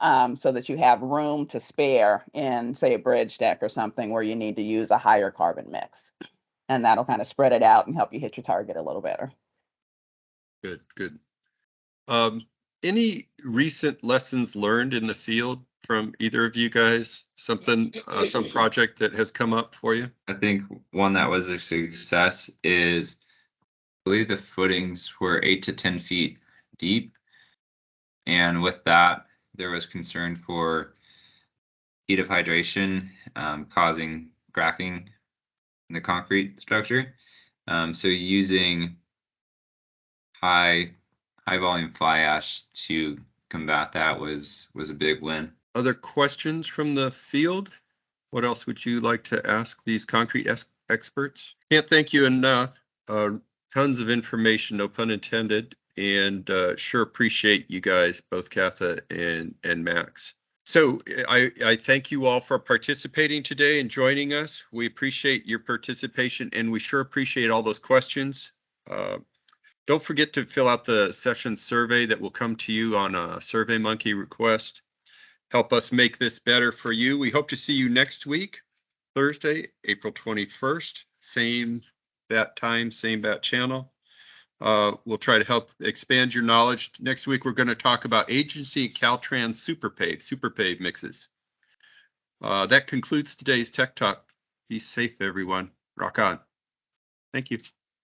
so that you have room to spare in, say, a bridge deck or something where you need to use a higher carbon mix. And that'll kind of spread it out and help you hit your target a little better. Good, good. Any recent lessons learned in the field from either of you guys? Something, some project that has come up for you? I think one that was a success is, I believe the footings were 8 to 10 feet deep. And with that, there was concern for heat of hydration causing cracking in the concrete structure. So using high volume fly ash to combat that was a big win. Other questions from the field? What else would you like to ask these concrete experts? Can't thank you enough. Tons of information, no pun intended, and sure appreciate you guys, both Katha and Max. So I thank you all for participating today and joining us. We appreciate your participation, and we sure appreciate all those questions. Don't forget to fill out the session survey that will come to you on a SurveyMonkey request. Help us make this better for you. We hope to see you next week, Thursday, April 21st. Same bat time, same bat channel. We'll try to help expand your knowledge. Next week, we're going to talk about agency and Caltrans superpave mixes. That concludes today's Tech Talk. Be safe, everyone. Rock on. Thank you.